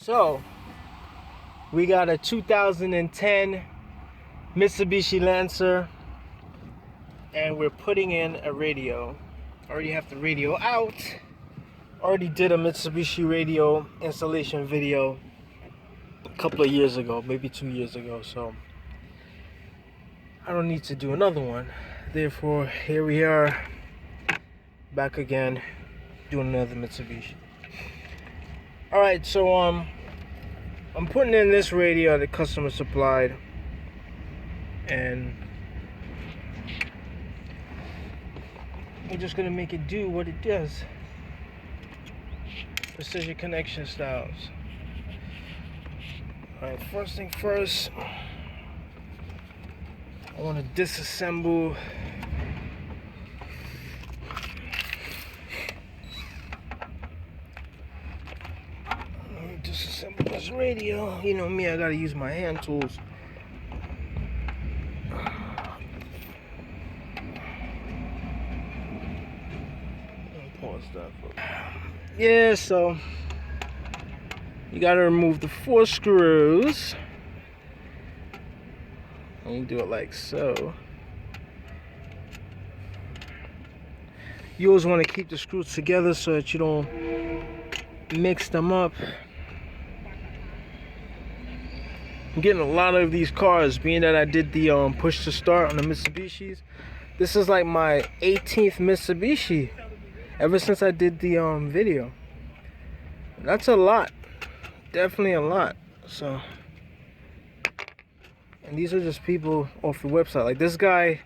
So, we got a 2010 Mitsubishi Lancer, and we're putting in a radio. Already have the radio out. Already did a Mitsubishi radio installation video a couple of years ago, maybe 2 years ago, so I don't need to do another one. Therefore, here we are, back again, doing another Mitsubishi. Alright, so I'm putting in this radio that customer supplied, and we're just gonna make it do what it does. Precision connection styles. Alright, first thing first, I want to disassemble this radio. You know me, I gotta use my hand tools. Pause that for... Yeah, so you gotta remove the 4 screws. And you do it like so. You always want to keep the screws together so that you don't mix them up. I'm getting a lot of these cars, being that I did the push to start on the Mitsubishis. This is like my 18th Mitsubishi ever since I did the video. That's a lot, definitely a lot. So, and these are just people off the website. Like this guy,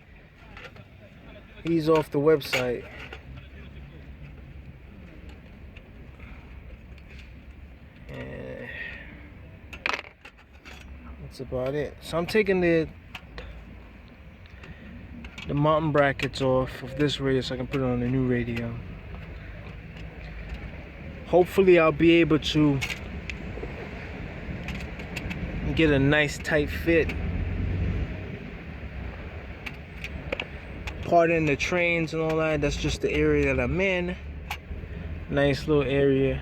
he's off the website. And that's about it. So I'm taking the mountain brackets off of this radio so I can put it on the new radio. Hopefully I'll be able to get a nice tight fit. Pardon the trains and all that, that's just the area that I'm in. Nice little area.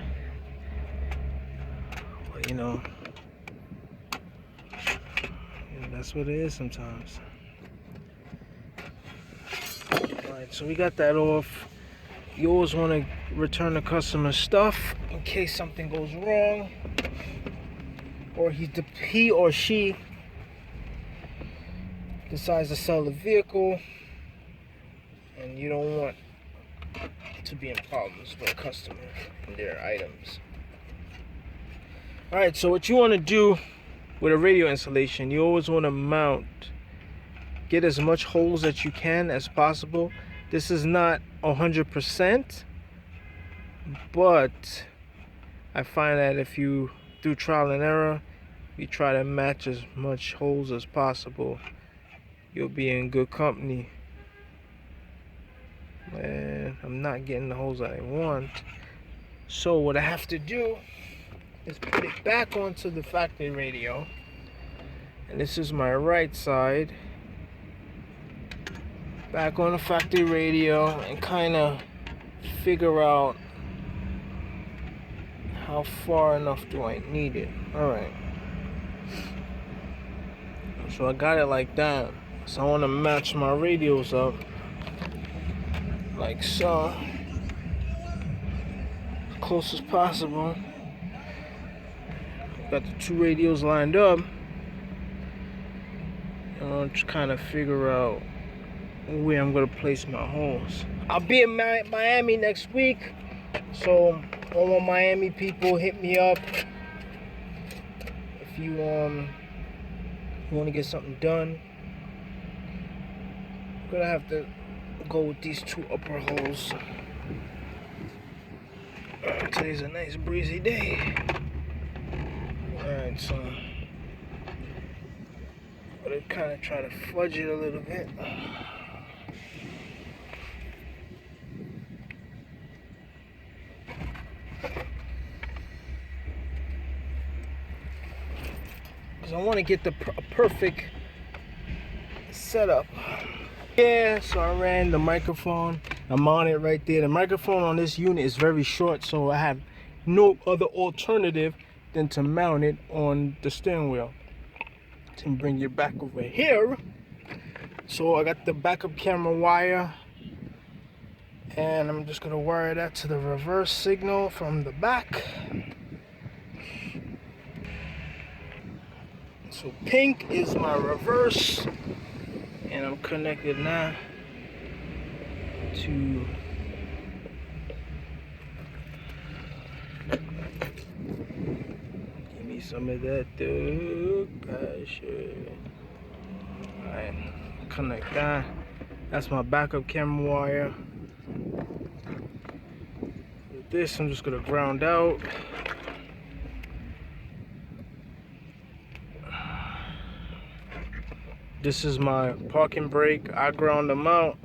But, you know, that's what it is sometimes. Alright, so we got that off. You always want to return the customer stuff in case something goes wrong, or he or she decides to sell the vehicle, and you don't want to be in problems with a customer and their items. Alright, so what you want to do with a radio installation, you always want to get as much holes that you can as possible. This is not 100%, but I find that if you do trial and error, you try to match as much holes as possible, you'll be in good company. And I'm not getting the holes I want, so what I have to do is put it back onto the factory radio, and this is my right side, back on the factory radio, and kind of figure out how far enough do I need it. Alright, so I got it like that. So I want to match my radios up like so, as close as possible. Got the 2 radios lined up, and I'll just kind of figure out where I'm gonna place my holes. I'll be in Miami next week, so all my Miami people, hit me up if you want to get something done. I'm gonna have to go with these 2 upper holes. Today's a nice breezy day. Alright, so I'm gonna kind of try to fudge it a little bit. Because I want to get the perfect setup. Yeah, so I ran the microphone. I'm on it right there. The microphone on this unit is very short, so I have no other alternative than to mount it on the steering wheel. To bring it back over here. So I got the backup camera wire, and I'm just gonna wire that to the reverse signal from the back. So pink is my reverse, and I'm connected now to give me some of that passion. Alright, connect that. That's my backup camera wire. With this, I'm just gonna ground out. This is my parking brake. I ground them out.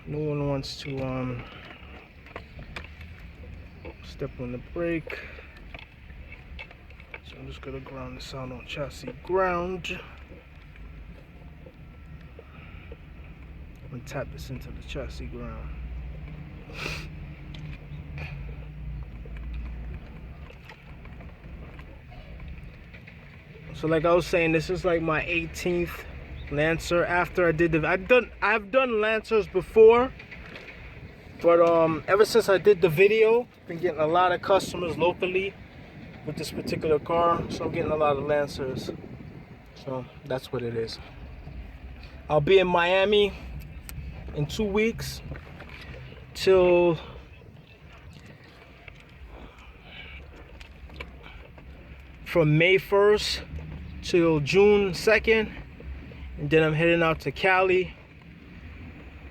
No one wants to step on the brake. So I'm just gonna ground this out on chassis ground. I'm gonna tap this into the chassis ground. So like I was saying, this is like my 18th Lancer after I did I've done Lancers before, but ever since I did the video, been getting a lot of customers locally with this particular car, so I'm getting a lot of Lancers. So that's what it is. I'll be in Miami in 2 weeks till from May 1st till June 2nd, and then I'm heading out to Cali,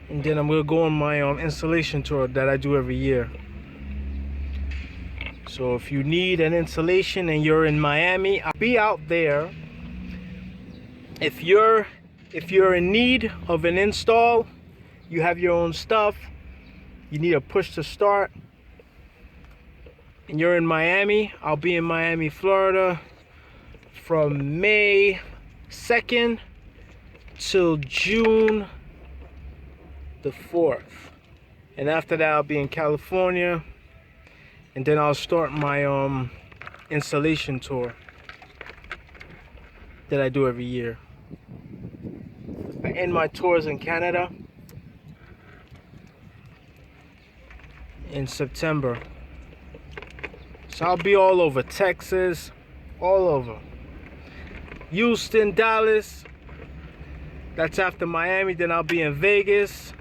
and then I'm gonna go on my installation tour that I do every year. So if you need an installation and you're in Miami, I'll be out there. If you're in need of an install, you have your own stuff, you need a push to start, and you're in Miami, I'll be in Miami, Florida from May 2nd till June the 4th. And after that, I'll be in California, and then I'll start my installation tour that I do every year. I end my tours in Canada in September. So I'll be all over Texas, all over. Houston, Dallas. That's after Miami. Then I'll be in Vegas.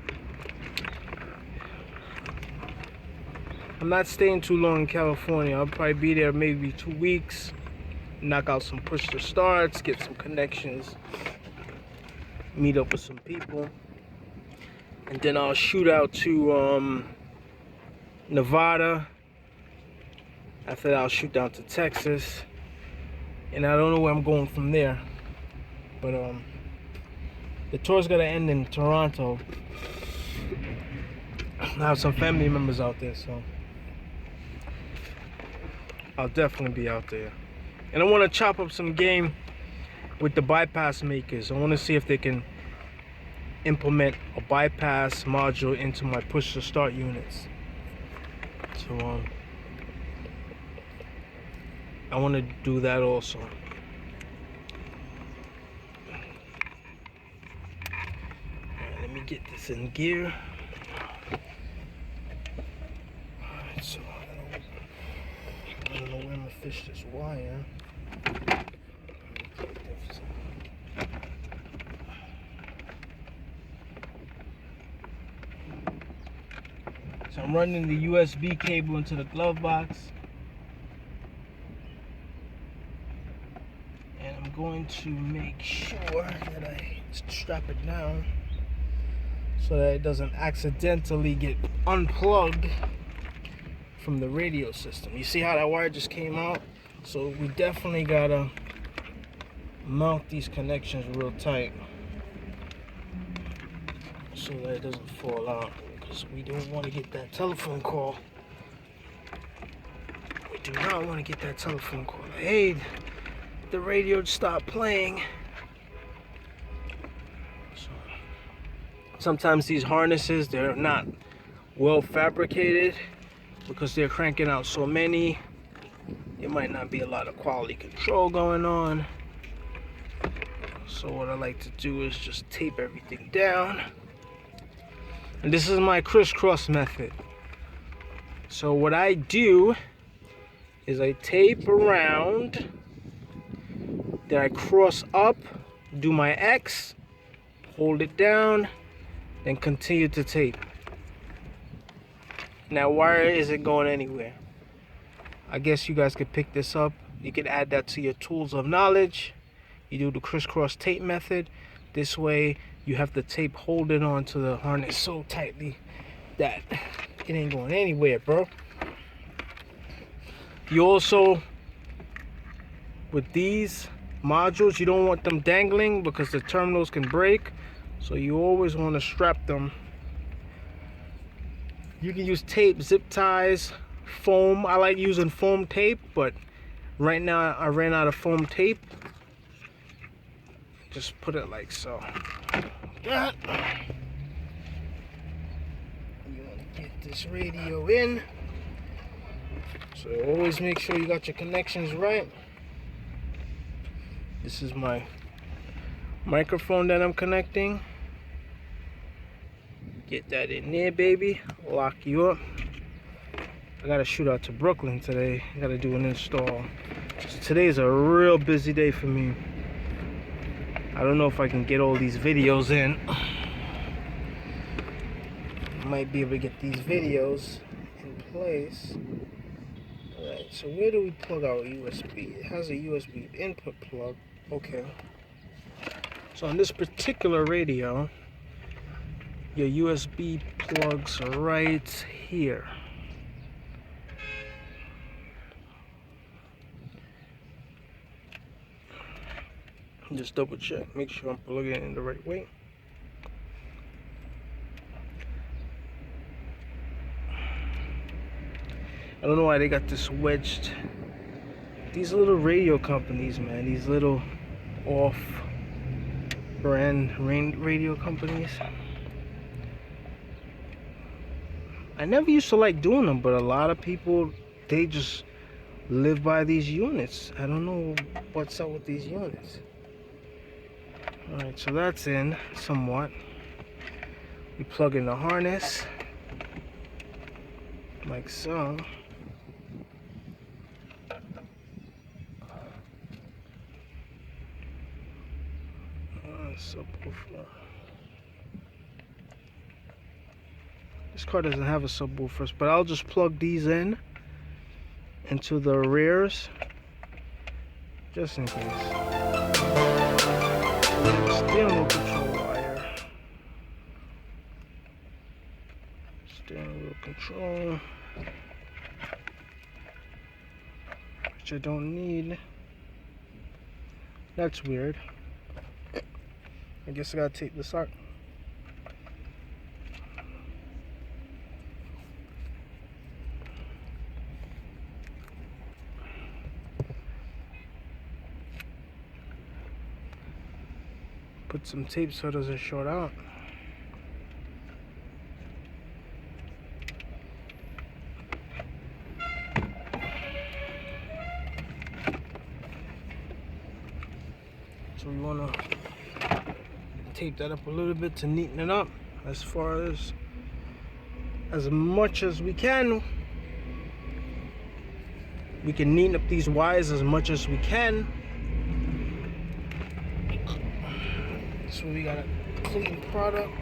I'm not staying too long in California. I'll probably be there maybe 2 weeks. Knock out some push to starts, get some connections, meet up with some people, and then I'll shoot out to Nevada. After that, I'll shoot down to Texas, and I don't know where I'm going from there, but the tour's gonna end in Toronto. I have some family members out there, so I'll definitely be out there. And I want to chop up some game with the bypass makers. I want to see if they can implement a bypass module into my push to start units. So I want to do that also. Alright, let me get this in gear. Alright, so I don't know where I'm gonna fish this wire. So I'm running the USB cable into the glove box, and I'm going to make sure that I strap it down so that it doesn't accidentally get unplugged from the radio system. You see how that wire just came out? So we definitely gotta mount these connections real tight so that it doesn't fall out, because we don't want to get that telephone call. We do not want to get that telephone call. Hey, the radio stopped playing. So sometimes these harnesses, they're not well fabricated because they're cranking out so many It might not be a lot of quality control going on. So what I like to do is just tape everything down. And this is my crisscross method. So what I do is I tape around, then I cross up, do my X, hold it down, then continue to tape. Now why isn't going anywhere? I guess you guys could pick this up. You could add that to your tools of knowledge. You do the crisscross tape method. This way you have the tape holding on to the harness so tightly that it ain't going anywhere, bro. You also, with these modules, you don't want them dangling because the terminals can break. So you always want to strap them. You can use tape, zip ties, foam. I like using foam tape, but right now I ran out of foam tape. Just put it like so. That. You want to get this radio in. So always make sure you got your connections right. This is my microphone that I'm connecting. Get that in there, baby. Lock you up. I gotta shoot out to Brooklyn today. I gotta do an install. So today's a real busy day for me. I don't know if I can get all these videos in. Might be able to get these videos in place. Alright, so where do we plug our USB? It has a USB input plug. Okay. So on this particular radio, your USB plugs are right here. Just double check, make sure I'm plugging it in the right way. I don't know why they got this wedged. These little radio companies, man, these little off-brand radio companies. I never used to like doing them, but a lot of people, they just live by these units. I don't know what's up with these units. Alright, so that's in somewhat. We plug in the harness like so. Subwoofer. This car doesn't have a subwoofer, but I'll just plug these in into the rears just in case. Steering wheel control wire. Steering wheel control, which I don't need. That's weird. I guess I gotta take this out. Put some tape so it doesn't short out. So we wanna tape that up a little bit to neaten it up as far as much as we can. We can neaten up these wires as much as we can. So we got a clean product.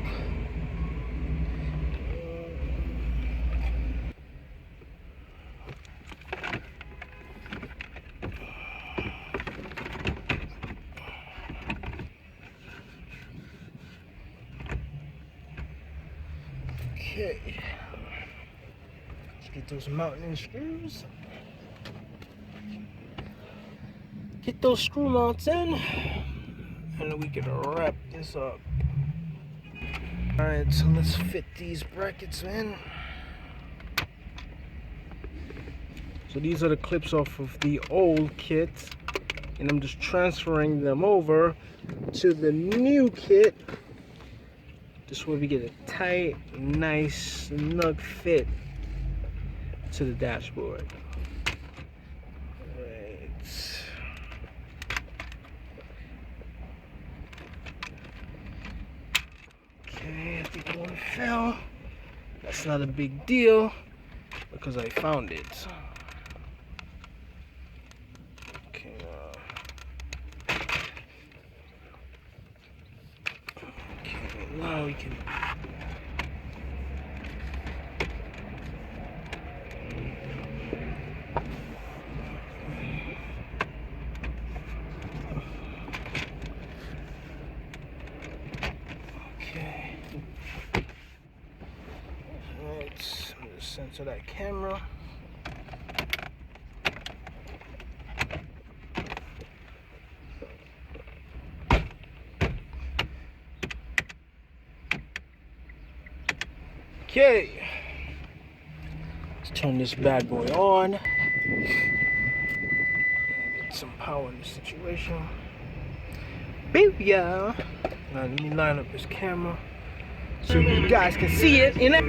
Okay, let's get those mounting screws. Get those screw mounts in, and then we can wrap this up. Alright, so let's fit these brackets in. So these are the clips off of the old kit, and I'm just transferring them over to the new kit. This way we get a tight, nice, snug fit to the dashboard. fell. That's not a big deal because I found it. Okay, now we can. Okay. Alright, I'm gonna censor that camera. Okay, let's turn this bad boy on. Get some power in the situation. Beep, yeah. Now let me line up this camera so you guys can see it. You know?